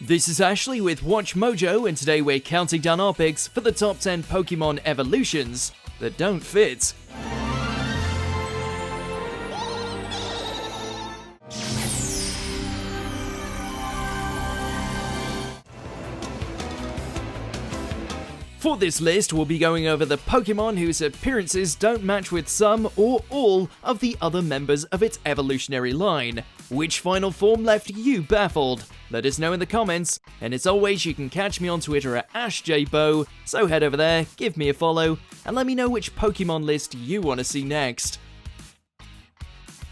This is Ashley with WatchMojo, and today we're counting down our picks for the top 10 Pokemon evolutions that don't fit. For this list, we'll be going over the Pokemon whose appearances don't match with some or all of the other members of its evolutionary line. Which final form left you baffled? Let us know in the comments, and as always, you can catch me on Twitter at AshJBo, so head over there, give me a follow, and let me know which Pokemon list you want to see next.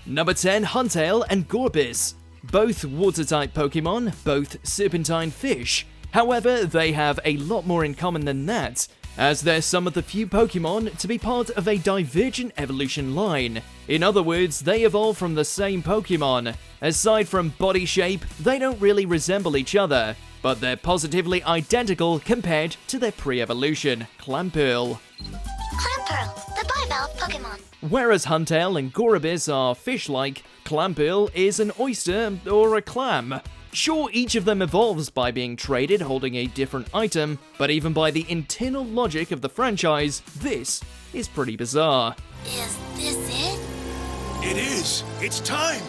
Number 10, Huntail and Gorebyss. Both water-type Pokemon, both serpentine fish. However, they have a lot more in common than that, as they're some of the few Pokemon to be part of a divergent evolution line. In other words, they evolve from the same Pokemon. Aside from body shape, they don't really resemble each other, but they're positively identical compared to their pre-evolution, Clamperl. Clamperl, the bivalve Pokemon. Whereas Huntail and Gorebyss are fish-like, Clamperl is an oyster or a clam. Sure, each of them evolves by being traded holding a different item, but even by the internal logic of the franchise, this is pretty bizarre. Is this it? It is! It's time!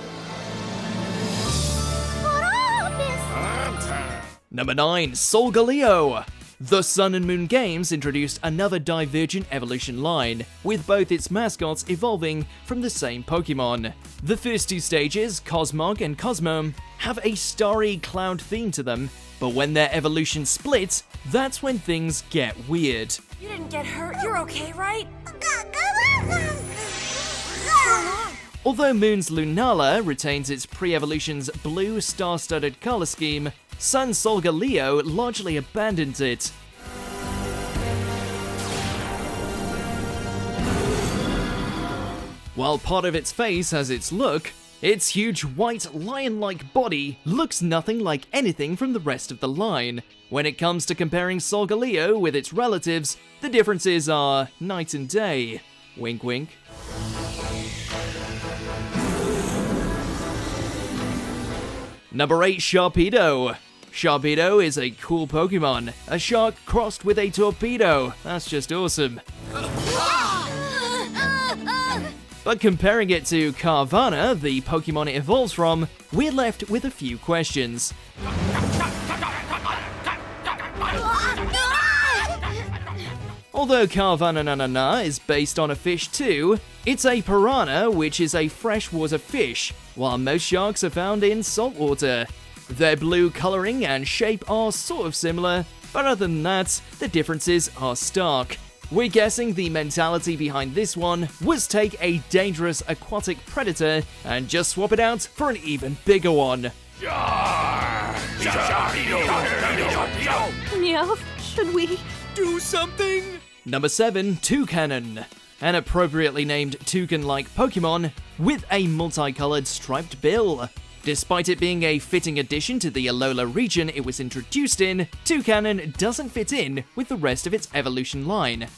Number 9, Solgaleo. The Sun and Moon games introduced another divergent evolution line, with both its mascots evolving from the same Pokemon. The first two stages, Cosmog and Cosmome, have a starry cloud theme to them, but when their evolution splits, that's when things get weird. You didn't get hurt, you're okay, right? Although Moon's Lunala retains its pre-evolution's blue star-studded color scheme, Sun's Solgaleo largely abandons it. While part of its face has its look, its huge white lion-like body looks nothing like anything from the rest of the line. When it comes to comparing Solgaleo with its relatives, the differences are night and day. Wink wink. Number 8, Sharpedo. Sharpedo is a cool Pokemon, a shark crossed with a torpedo. That's just awesome. But comparing it to Carvanha, the Pokemon it evolves from, we're left with a few questions. Although Carvanha is based on a fish too, it's a piranha, which is a freshwater fish, while most sharks are found in saltwater. Their blue coloring and shape are sort of similar, but other than that, the differences are stark. We're guessing the mentality behind this one was take a dangerous aquatic predator and just swap it out for an even bigger one. Meowth, should we Do something! Number 7, Toucannon. An appropriately named toucan-like Pokemon with a multicolored striped bill. Despite it being a fitting addition to the Alola region it was introduced in, Toucannon doesn't fit in with the rest of its evolution line.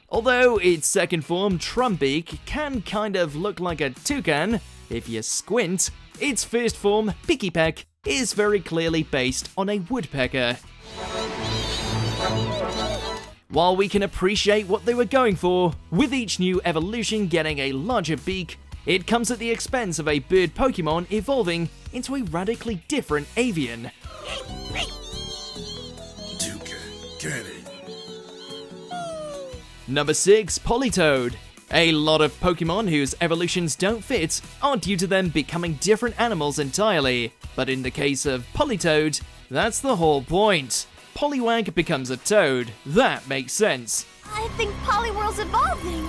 Although its second form, Trumbeak, can kind of look like a toucan if you squint, its first form, Pikipek, is very clearly based on a woodpecker. While we can appreciate what they were going for, with each new evolution getting a larger beak, it comes at the expense of a bird Pokemon evolving into a radically different avian. Toucan, get it. Number 6, Politoad. A lot of Pokemon whose evolutions don't fit are due to them becoming different animals entirely, but in the case of Politoad, that's the whole point. Poliwag becomes a toad. That makes sense. I think Poliwhirl's evolving.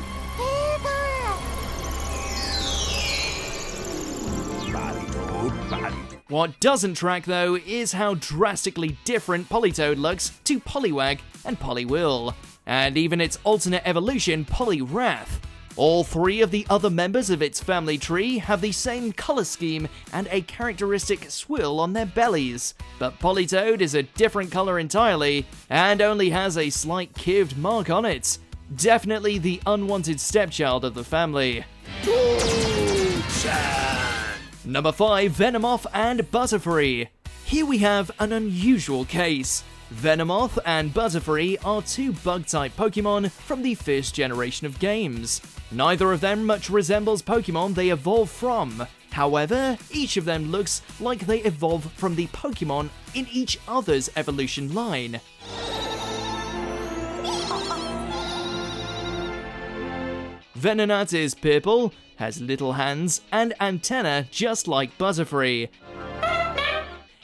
What doesn't track though is how drastically different Politoad looks to Poliwag and Poliwhirl, and even its alternate evolution, Poliwrath. All three of the other members of its family tree have the same color scheme and a characteristic swirl on their bellies, but Politoad is a different color entirely and only has a slight curved mark on it. Definitely the unwanted stepchild of the family. Number 5, Venomoth and Butterfree. Here we have an unusual case. Venomoth and Butterfree are two bug-type Pokemon from the first generation of games. Neither of them much resembles Pokemon they evolve from. However, each of them looks like they evolve from the Pokemon in each other's evolution line. Venonat is purple, has little hands and antennae just like Butterfree.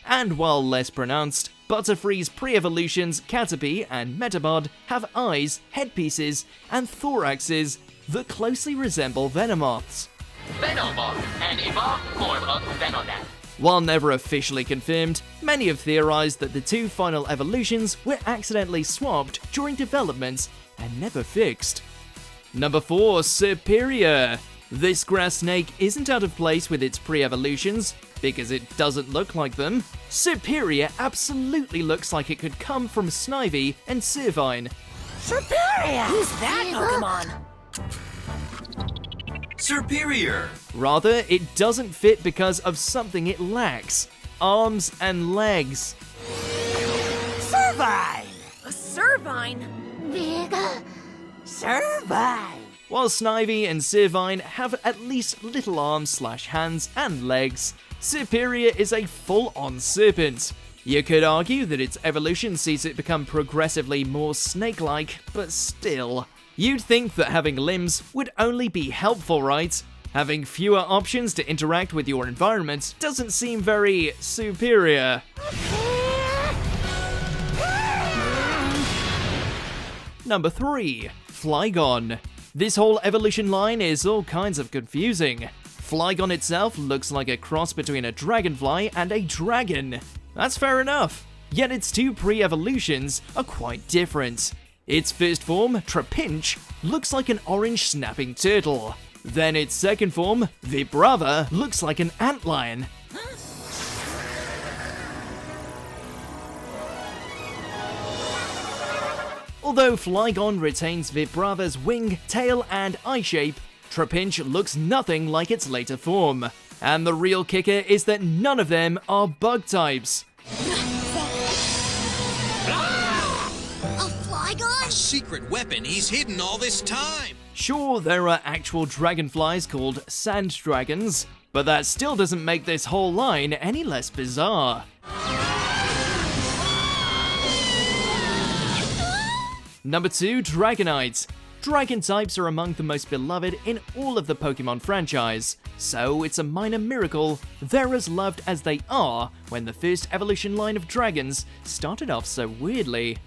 And while less pronounced, Butterfree's pre-evolutions Caterpie and Metapod have eyes, headpieces, and thoraxes that closely resemble Venomoth's. Venomoth, an evolved form of Venonat. While never officially confirmed, many have theorized that the two final evolutions were accidentally swapped during development and never fixed. Number 4, Superior. This grass snake isn't out of place with its pre-evolutions, because it doesn't look like them. Superior absolutely looks like it could come from Snivy and Servine. Superior! Who's that Pokemon? Superior! Rather, it doesn't fit because of something it lacks: arms and legs. Servine! A Servine? Big. Servine! While Snivy and Servine have at least little arms/hands and legs, Superior is a full-on serpent. You could argue that its evolution sees it become progressively more snake-like, but still. You'd think that having limbs would only be helpful, right? Having fewer options to interact with your environment doesn't seem very superior. Number 3, Flygon. This whole evolution line is all kinds of confusing. Flygon itself looks like a cross between a dragonfly and a dragon. That's fair enough. Yet its two pre-evolutions are quite different. Its first form, Trapinch, looks like an orange snapping turtle. Then its second form, Vibrava, looks like an antlion. Although Flygon retains Vibrava's wing, tail, and eye shape, Trapinch looks nothing like its later form. And the real kicker is that none of them are bug types. A Flygon? Secret weapon he's hidden all this time. Sure, there are actual dragonflies called sand dragons, but that still doesn't make this whole line any less bizarre. Number 2, Dragonite. Dragon types are among the most beloved in all of the Pokemon franchise, so it's a minor miracle they're as loved as they are when the first evolution line of dragons started off so weirdly.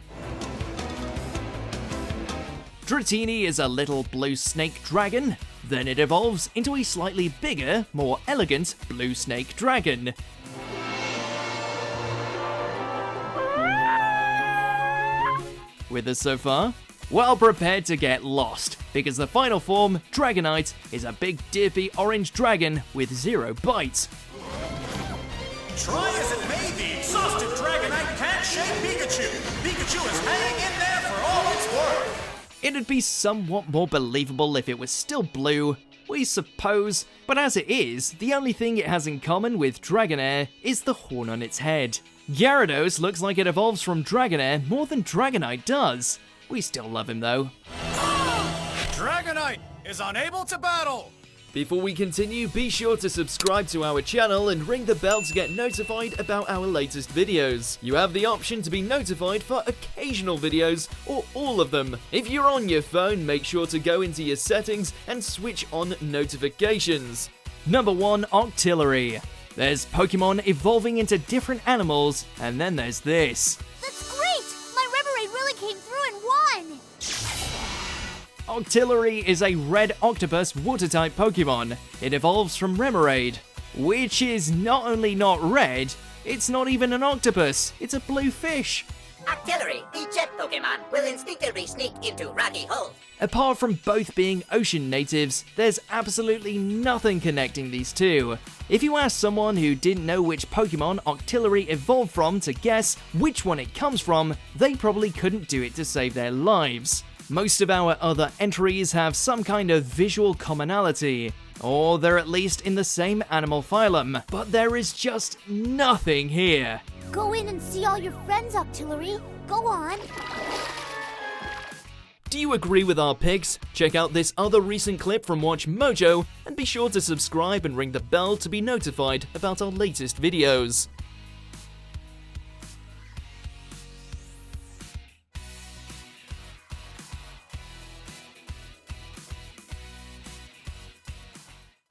Dratini is a little blue snake dragon, then it evolves into a slightly bigger, more elegant blue snake dragon. With us so far? Well prepared to get lost, because the final form, Dragonite, is a big derpy orange dragon with 0 bites. Try as it may, the exhausted Dragonite can't shake Pikachu. Pikachu is hanging in there for all it's worth. It'd be somewhat more believable if it was still blue, we suppose, but as it is, the only thing it has in common with Dragonair is the horn on its head. Gyarados looks like it evolves from Dragonair more than Dragonite does. We still love him though. Dragonite is unable to battle. Before we continue, be sure to subscribe to our channel and ring the bell to get notified about our latest videos. You have the option to be notified for occasional videos or all of them. If you're on your phone, make sure to go into your settings and switch on notifications. Number 1, Octillery. There's Pokemon evolving into different animals, and then there's this. That's great! My Remoraid really came through and won! Octillery is a red octopus water-type Pokemon. It evolves from Remoraid, which is not only not red, it's not even an octopus, it's a blue fish. Octillery, the jet Pokemon, will instinctively sneak into rocky holes. Apart from both being ocean natives, there's absolutely nothing connecting these two. If you ask someone who didn't know which Pokemon Octillery evolved from to guess which one it comes from, they probably couldn't do it to save their lives. Most of our other entries have some kind of visual commonality. Or they're at least in the same animal phylum, but there is just nothing here. Go in and see all your friends, Octillery. Go on. Do you agree with our picks? Check out this other recent clip from WatchMojo, and be sure to subscribe and ring the bell to be notified about our latest videos.